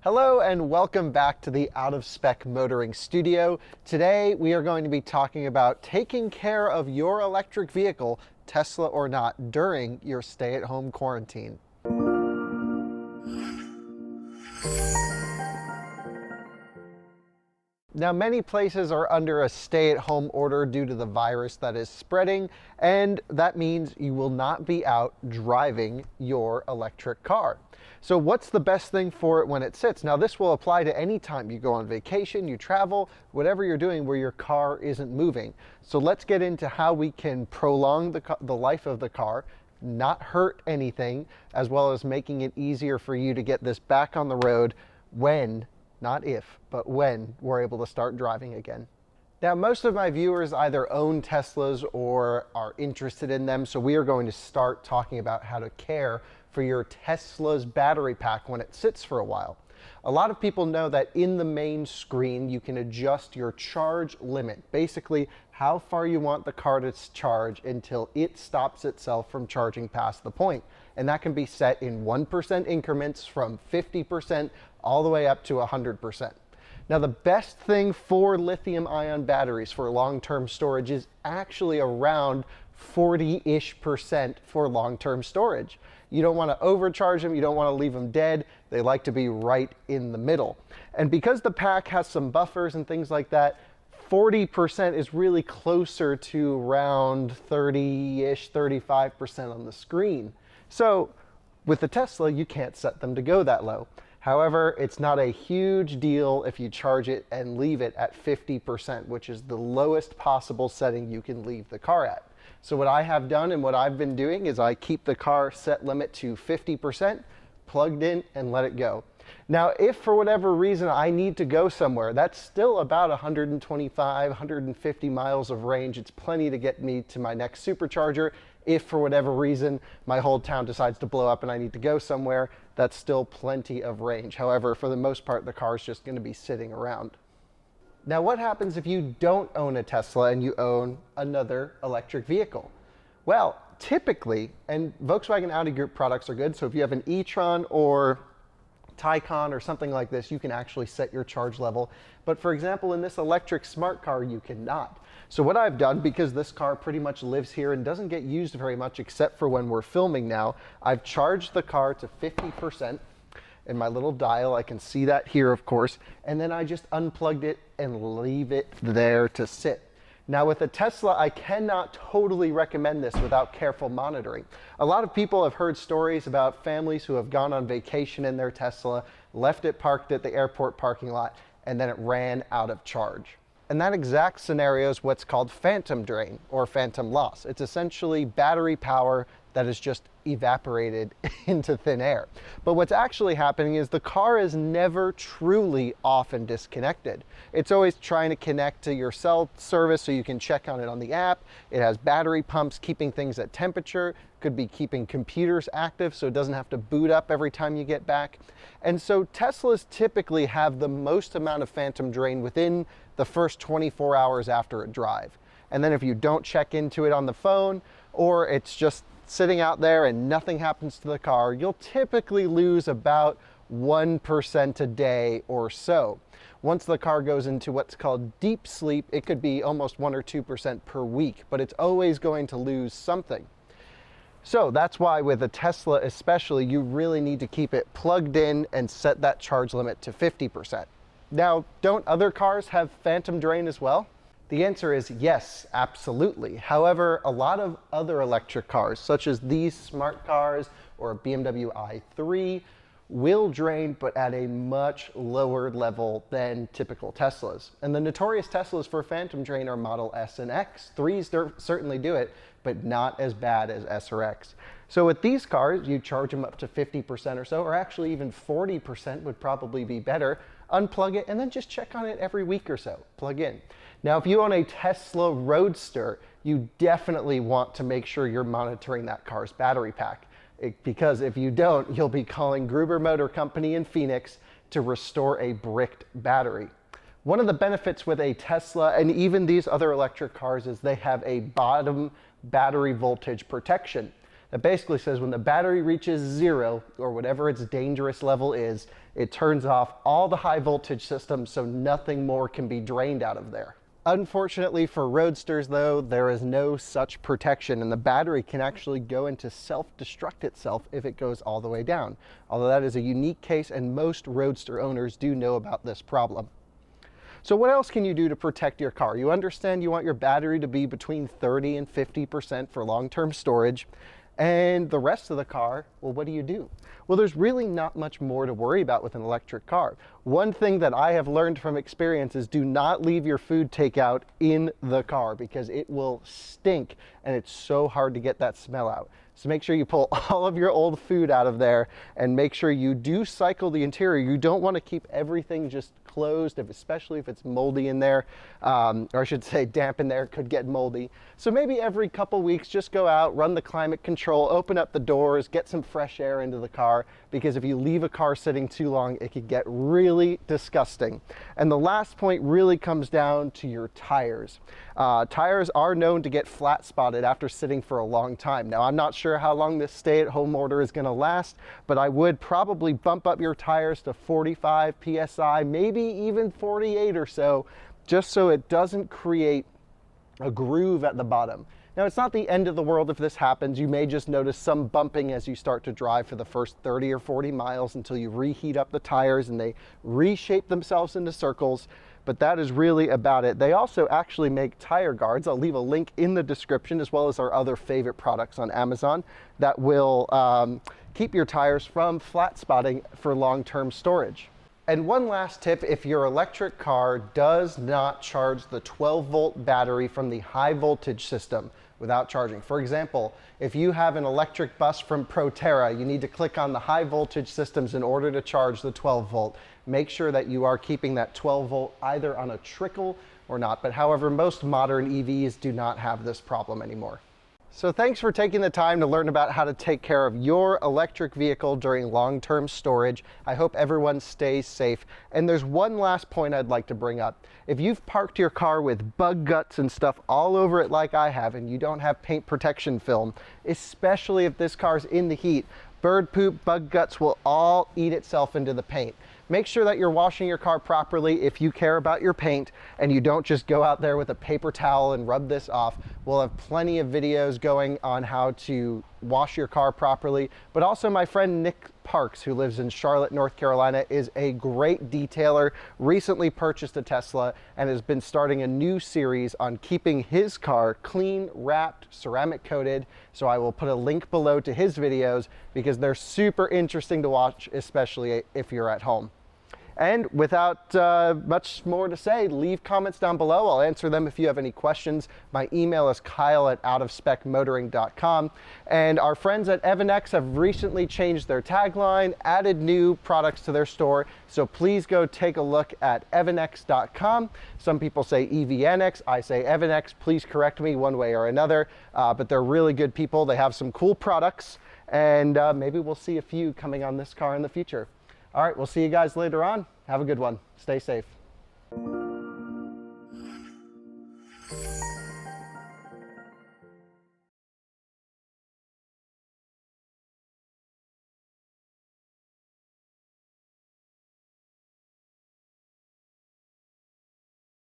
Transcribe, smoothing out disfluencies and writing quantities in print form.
Hello and welcome back to the Out of Spec Motoring Studio. Today we are going to be talking about taking care of your electric vehicle, Tesla or not, during your stay-at-home quarantine. Now, many places are under a stay-at-home order due to the virus that is spreading, and that means you will not be out driving your electric car. So what's the best thing for it when it sits? Now, this will apply to any time you go on vacation, you travel, whatever you're doing where your car isn't moving. So let's get into how we can prolong the life of the car, not hurt anything, as well as making it easier for you to get this back on the road when, not if, but when we're able to start driving again. Now, most of my viewers either own Teslas or are interested in them, so we are going to start talking about how to care for your Tesla's battery pack when it sits for a while. A lot of people know that in the main screen you can adjust your charge limit, basically how far you want the car to charge until it stops itself from charging past the point. And that can be set in 1% increments from 50% all the way up to 100%. Now, the best thing for lithium-ion batteries for long-term storage is actually around 40-ish% for long-term storage. You don't want to overcharge them, you don't want to leave them dead. They like to be right in the middle. And because the pack has some buffers and things like that, 40% is really closer to around 30-ish, 35% on the screen. So with the Tesla, you can't set them to go that low. However, it's not a huge deal if you charge it and leave it at 50%, which is the lowest possible setting you can leave the car at. So what I have done and what I've been doing is I keep the car set limit to 50%, plugged in, and let it go. Now, if for whatever reason I need to go somewhere, that's still about 125, 150 miles of range. It's plenty to get me to my next supercharger. If for whatever reason my whole town decides to blow up and I need to go somewhere, that's still plenty of range. However, for the most part, the car is just going to be sitting around. Now, what happens if you don't own a Tesla and you own another electric vehicle? Well, typically, and Volkswagen Audi Group products are good, so if you have an e-tron or Taycan or something like this, you can actually set your charge level. But for example, in this electric smart car, you cannot. So what I've done, because this car pretty much lives here and doesn't get used very much except for when we're filming now, I've charged the car to 50%. In my little dial, I can see that here, of course, and then I just unplugged it and leave it there to sit. Now, with a Tesla, I cannot totally recommend this without careful monitoring. A lot of people have heard stories about families who have gone on vacation in their Tesla, left it parked at the airport parking lot, and then it ran out of charge. And that exact scenario is what's called phantom drain or phantom loss. It's essentially battery power that is just evaporated into thin air. But what's actually happening is the car is never truly off and disconnected. It's always trying to connect to your cell service so you can check on it on the app. It has battery pumps keeping things at temperature, could be keeping computers active so it doesn't have to boot up every time you get back. And so Teslas typically have the most amount of phantom drain within the first 24 hours after a drive. And then if you don't check into it on the phone, or it's just sitting out there and nothing happens to the car, you'll typically lose about 1% a day or so. Once the car goes into what's called deep sleep, it could be almost 1 or 2% per week, but it's always going to lose something. So that's why with a Tesla especially, you really need to keep it plugged in and set that charge limit to 50%. Now, don't other cars have phantom drain as well? The answer is yes, absolutely. However, a lot of other electric cars, such as these smart cars or a BMW i3, will drain, but at a much lower level than typical Teslas. And the notorious Teslas for phantom drain are Model S and X. 3s certainly do it, but not as bad as S or X. So with these cars, you charge them up to 50% or so, or actually even 40% would probably be better. Unplug it and then just check on it every week or so. Plug in. Now, if you own a Tesla Roadster, you definitely want to make sure you're monitoring that car's battery pack. Because if you don't, you'll be calling Gruber Motor Company in Phoenix to restore a bricked battery. One of the benefits with a Tesla and even these other electric cars is they have a bottom battery voltage protection. that basically says when the battery reaches 0, or whatever its dangerous level is, it turns off all the high voltage systems so nothing more can be drained out of there. Unfortunately for roadsters though, there is no such protection, and the battery can actually go into self-destruct itself if it goes all the way down. Although that is a unique case, and most roadster owners do know about this problem. So what else can you do to protect your car? You understand you want your battery to be between 30 and 50% for long-term storage. And the rest of the car, well, what do? Well, there's really not much more to worry about with an electric car. One thing that I have learned from experience is do not leave your food takeout in the car, because it will stink and it's so hard to get that smell out. So make sure you pull all of your old food out of there, and make sure you do cycle the interior. You don't want to keep everything just closed, especially if it's moldy in there, or I should say damp in there. It could get moldy. So maybe every couple weeks, just go out, run the climate control, open up the doors, get some fresh air into the car, because if you leave a car sitting too long, it could get really disgusting. And the last point really comes down to your tires. Tires are known to get flat spotted after sitting for a long time. Now, I'm not sure how long this stay-at-home order is going to last, but I would probably bump up your tires to 45 PSI, maybe even 48 or so, just so it doesn't create a groove at the bottom. Now, it's not the end of the world if this happens. You may just notice some bumping as you start to drive for the first 30 or 40 miles until you reheat up the tires and they reshape themselves into circles. But that is really about it. They also actually make tire guards. I'll leave a link in the description, as well as our other favorite products on Amazon that will keep your tires from flat spotting for long-term storage. And one last tip: if your electric car does not charge the 12-volt battery from the high voltage system without charging. For example, if you have an electric bus from Proterra, you need to click on the high voltage systems in order to charge the 12-volt. Make sure that you are keeping that 12-volt either on a trickle or not. But however, most modern EVs do not have this problem anymore. So thanks for taking the time to learn about how to take care of your electric vehicle during long-term storage. I hope everyone stays safe. And there's one last point I'd like to bring up. If you've parked your car with bug guts and stuff all over it like I have, and you don't have paint protection film, especially if this car's in the heat, bird poop, bug guts will all eat itself into the paint. Make sure that you're washing your car properly if you care about your paint, and you don't just go out there with a paper towel and rub this off. We'll have plenty of videos going on how to wash your car properly. But also, my friend Nick Parks, who lives in Charlotte, North Carolina, is a great detailer, recently purchased a Tesla, and has been starting a new series on keeping his car clean, wrapped, ceramic coated. So I will put a link below to his videos, because they're super interesting to watch, especially if you're at home. And without much more to say, leave comments down below. I'll answer them if you have any questions. My email is kyle@outofspecmotoring.com. And our friends at EvanX have recently changed their tagline, added new products to their store. So please go take a look at evanx.com. Some people say EVNX, I say EvanX. Please correct me one way or another. But they're really good people. They have some cool products. And maybe we'll see a few coming on this car in the future. All right, we'll see you guys later on. Have a good one. Stay safe.